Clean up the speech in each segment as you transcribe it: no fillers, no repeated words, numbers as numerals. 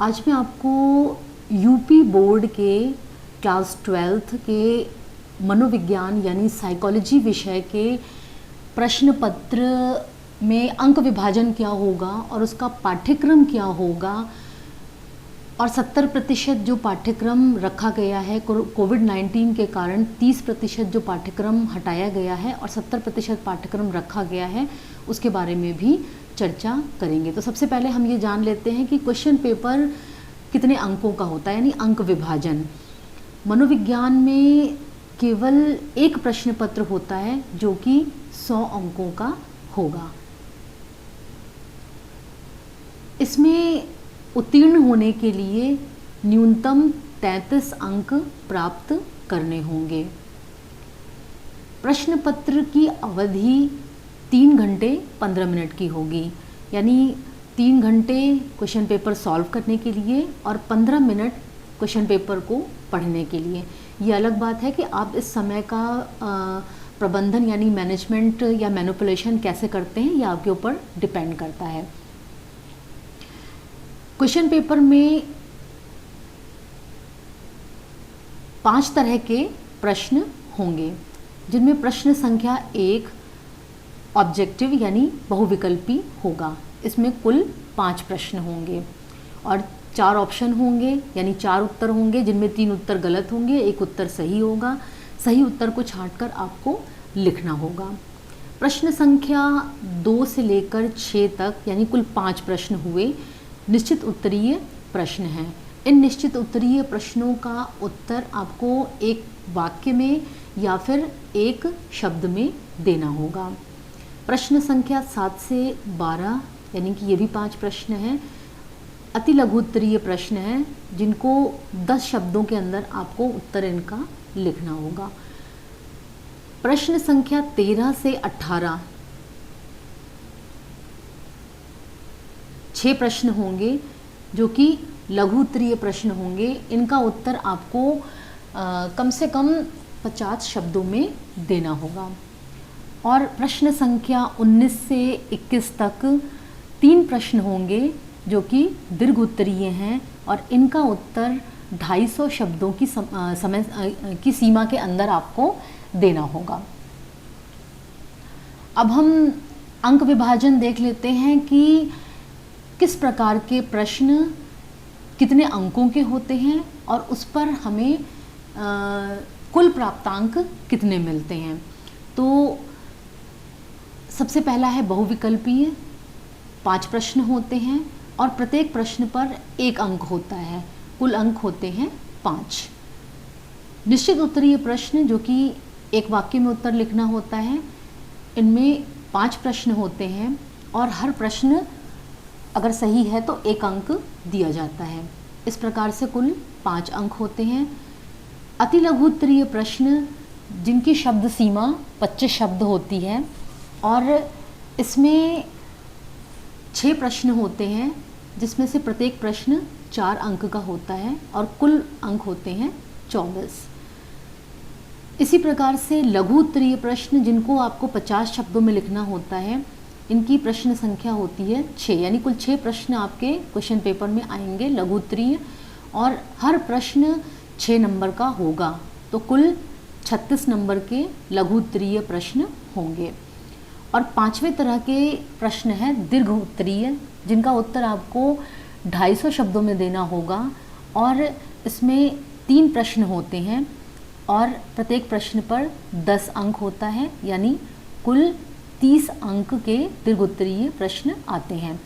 आज मैं आपको यूपी बोर्ड के क्लास 12th के मनोविज्ञान यानी साइकोलॉजी विषय के प्रश्न पत्र में अंक विभाजन क्या होगा और उसका पाठ्यक्रम क्या होगा और 70% जो पाठ्यक्रम रखा गया है कोविड-19 के कारण 30% जो पाठ्यक्रम हटाया गया है और 70% पाठ्यक्रम रखा गया है उसके बारे में भी चर्चा करेंगे। तो सबसे पहले हम ये जान लेते हैं कि क्वेश्चन पेपर कितने अंकों का होता है यानी अंक विभाजन। मनोविज्ञान में केवल एक प्रश्न पत्र होता है जो कि 100 अंकों का होगा। इसमें उत्तीर्ण होने के लिए न्यूनतम 33 अंक प्राप्त करने होंगे। प्रश्न पत्र की अवधि 3 घंटे 15 मिनट की होगी, यानी 3 घंटे क्वेश्चन पेपर सॉल्व करने के लिए और 15 मिनट क्वेश्चन पेपर को पढ़ने के लिए। ये अलग बात है कि आप इस समय का प्रबंधन यानी मैनेजमेंट या मैनिपुलेशन कैसे करते हैं, यह आपके ऊपर डिपेंड करता है। क्वेश्चन पेपर में 5 तरह के प्रश्न होंगे, जिनमें प्रश्न संख्या 1 ऑब्जेक्टिव यानी बहुविकल्पी होगा। इसमें कुल 5 प्रश्न होंगे और 4 ऑप्शन होंगे यानी 4 उत्तर होंगे, जिनमें 3 उत्तर गलत होंगे, 1 उत्तर सही होगा। सही उत्तर को छांटकर आपको लिखना होगा। प्रश्न संख्या 2 से लेकर 6 तक यानी कुल 5 प्रश्न हुए निश्चित उत्तरीय प्रश्न हैं। इन निश्चित उत्तरीय प्रश्नों का उत्तर आपको एक वाक्य में या फिर एक शब्द में देना होगा। प्रश्न संख्या 7 से 12 यानी कि ये भी 5 प्रश्न हैं, अति लघु उत्तरीय प्रश्न हैं, जिनको 10 शब्दों के अंदर आपको उत्तर इनका लिखना होगा। प्रश्न संख्या 13 से 18 6 प्रश्न होंगे जो कि लघु उत्तरीय प्रश्न होंगे। इनका उत्तर आपको कम से कम 50 शब्दों में देना होगा। और प्रश्न संख्या 19 से 21 तक 3 प्रश्न होंगे जो कि दीर्घ उत्तरीय हैं और इनका उत्तर 250 शब्दों की समय की सीमा के अंदर आपको देना होगा। अब हम अंक विभाजन देख लेते हैं कि किस प्रकार के प्रश्न कितने अंकों के होते हैं और उस पर हमें कुल प्राप्तांक कितने मिलते हैं। तो सबसे पहला है बहुविकल्पीय। 5 प्रश्न होते हैं और प्रत्येक प्रश्न पर 1 अंक होता है, कुल अंक होते हैं 5। निश्चित उत्तरीय प्रश्न जो कि एक वाक्य में उत्तर लिखना होता है, इनमें 5 प्रश्न होते हैं और हर प्रश्न अगर सही है तो 1 अंक दिया जाता है। इस प्रकार से कुल 5 अंक होते हैं। अति लघु उत्तरीय प्रश्न जिनकी शब्द सीमा 25 शब्द होती है और इसमें 6 प्रश्न होते हैं, जिसमें से प्रत्येक प्रश्न 4 अंक का होता है और कुल अंक होते हैं 24। इसी प्रकार से लघु उत्तरीय प्रश्न जिनको आपको 50 शब्दों में लिखना होता है, इनकी प्रश्न संख्या होती है 6, यानी कुल 6 प्रश्न आपके क्वेश्चन पेपर में आएंगे लघु उत्तरीय और हर प्रश्न 6 नंबर का होगा। तो कुल 36 नंबर के लघु उत्तरीय प्रश्न होंगे। और 5वें तरह के प्रश्न हैं दीर्घ उत्तरीय, जिनका उत्तर आपको 250 शब्दों में देना होगा और इसमें 3 प्रश्न होते हैं और प्रत्येक प्रश्न पर 10 अंक होता है, यानी कुल 30 अंक के दीर्घ उत्तरीय प्रश्न आते हैं।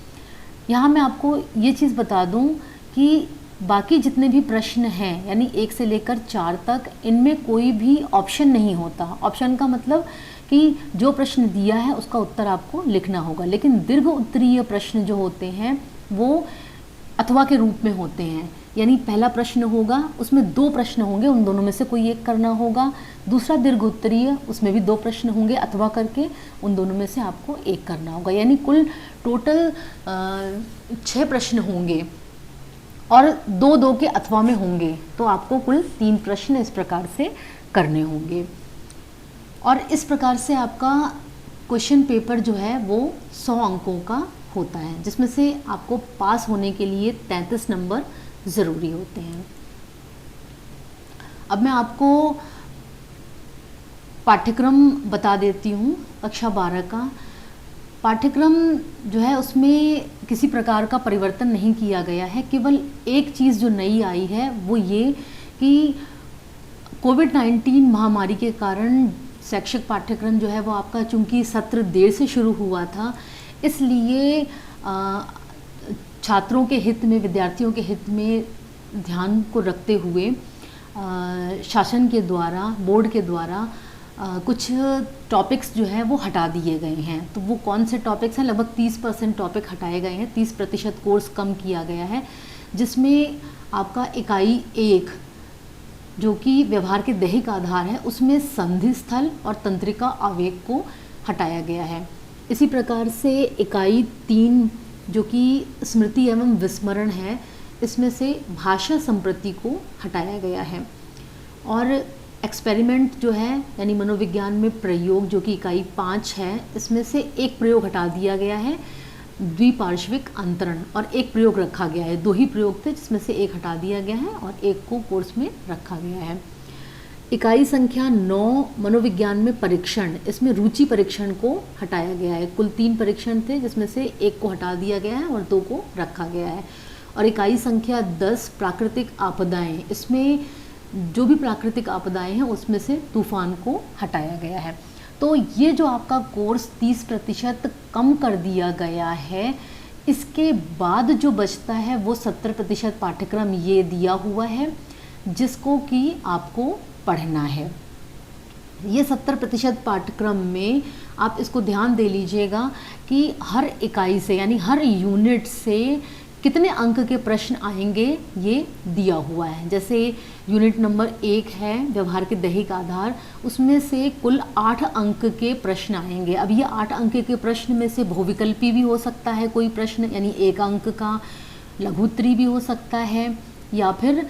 यहाँ मैं आपको ये चीज़ बता दूँ कि बाकी जितने भी प्रश्न हैं यानी 1 से लेकर 4 तक, इनमें कोई भी ऑप्शन नहीं होता। ऑप्शन का मतलब कि जो प्रश्न दिया है उसका उत्तर आपको लिखना होगा, लेकिन दीर्घ उत्तरीय प्रश्न जो होते हैं वो अथवा के रूप में होते हैं, यानी पहला प्रश्न होगा उसमें 2 प्रश्न होंगे, उन दोनों में से कोई एक करना होगा। दूसरा दीर्घ उत्तरीय, उसमें भी 2 प्रश्न होंगे अथवा करके, उन दोनों में से आपको एक करना होगा, यानी कुल टोटल 6 प्रश्न होंगे और 2-2 के अथवा में होंगे, तो आपको कुल 3 प्रश्न इस प्रकार से करने होंगे। और इस प्रकार से आपका क्वेश्चन पेपर जो है वो 100 अंकों का होता है, जिसमें से आपको पास होने के लिए 33 नंबर ज़रूरी होते हैं। अब मैं आपको पाठ्यक्रम बता देती हूँ। कक्षा 12 का पाठ्यक्रम जो है उसमें किसी प्रकार का परिवर्तन नहीं किया गया है। केवल एक चीज़ जो नई आई है वो ये कि कोविड-19 महामारी के कारण शैक्षिक पाठ्यक्रम जो है वो आपका, चूँकि सत्र देर से शुरू हुआ था, इसलिए छात्रों के हित में, विद्यार्थियों के हित में ध्यान को रखते हुए शासन के द्वारा, बोर्ड के द्वारा कुछ टॉपिक्स जो है वो हटा दिए गए हैं। तो वो कौन से टॉपिक्स हैं? लगभग 30% टॉपिक हटाए गए हैं, 30% कोर्स कम किया गया है, जिसमें आपका इकाई 1 जो कि व्यवहार के दैहिक आधार है, उसमें संधि स्थल और तंत्रिका आवेग को हटाया गया है। इसी प्रकार से इकाई 3 जो कि स्मृति एवं विस्मरण है, इसमें से भाषा संप्रति को हटाया गया है। और एक्सपेरिमेंट जो है यानी मनोविज्ञान में प्रयोग जो कि इकाई 5 है, इसमें से एक प्रयोग हटा दिया गया है, द्विपार्श्विक अंतरण, और एक प्रयोग रखा गया है। 2 ही प्रयोग थे जिसमें से एक हटा दिया गया है और एक को कोर्स में रखा गया है। इकाई संख्या 9 मनोविज्ञान में परीक्षण, इसमें रुचि परीक्षण को हटाया गया है। कुल 3 परीक्षण थे जिसमें से एक को हटा दिया गया है और 2 को रखा गया है। और इकाई संख्या 10 प्राकृतिक आपदाएं, इसमें जो भी प्राकृतिक आपदाएं हैं उसमें से तूफान को हटाया गया है। तो ये जो आपका कोर्स 30% कम कर दिया गया है, इसके बाद जो बचता है वो 70% पाठ्यक्रम ये दिया हुआ है जिसको कि आपको पढ़ना है। ये 70% पाठ्यक्रम में आप इसको ध्यान दे लीजिएगा कि हर इकाई से यानी हर यूनिट से कितने अंक के प्रश्न आएंगे ये दिया हुआ है। जैसे यूनिट नंबर 1 है व्यवहार के दैहिक आधार, उसमें से कुल 8 अंक के प्रश्न आएंगे। अब ये 8 अंक के प्रश्न में से बहुविकल्पी भी हो सकता है कोई प्रश्न, यानी 1 अंक का, लघु उत्तरीय भी हो सकता है, या फिर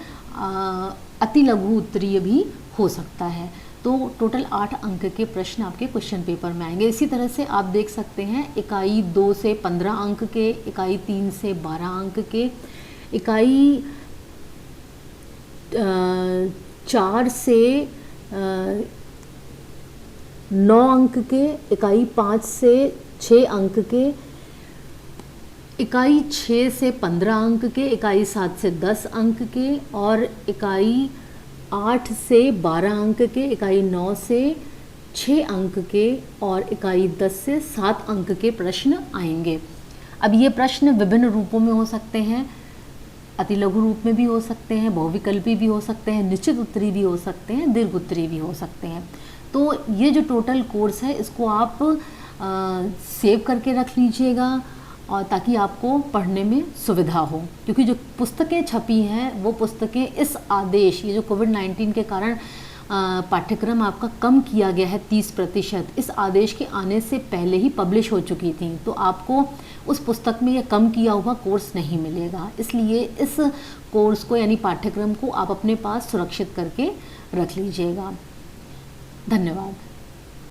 अति लघु उत्तरीय भी हो सकता है। तो टोटल 8 अंक के प्रश्न आपके क्वेश्चन पेपर में आएंगे। इसी तरह से आप देख सकते हैं इकाई 2 से 15 अंक के, इकाई 3 से 12 अंक के, इकाई 4 से 9 अंक के, इकाई 5 से 6 अंक के, इकाई 6 से 15 अंक के, इकाई 7 से 10 अंक के, और इकाई 8 से 12 अंक के, इकाई 9 से 6 अंक के, और इकाई 10 से 7 अंक के प्रश्न आएंगे। अब ये प्रश्न विभिन्न रूपों में हो सकते हैं, अति लघु रूप में भी हो सकते हैं, बहुविकल्पी भी हो सकते हैं, निश्चित उत्तरी भी हो सकते हैं, दीर्घ उत्तरी भी हो सकते हैं। तो ये जो टोटल कोर्स है इसको आप सेव करके रख लीजिएगा, और ताकि आपको पढ़ने में सुविधा हो, क्योंकि जो पुस्तकें छपी हैं वो पुस्तकें इस आदेश, ये जो कोविड-19 के कारण पाठ्यक्रम आपका कम किया गया है 30%, इस आदेश के आने से पहले ही पब्लिश हो चुकी थी। तो आपको उस पुस्तक में ये कम किया हुआ कोर्स नहीं मिलेगा, इसलिए इस कोर्स को यानी पाठ्यक्रम को आप अपने पास सुरक्षित करके रख लीजिएगा। धन्यवाद।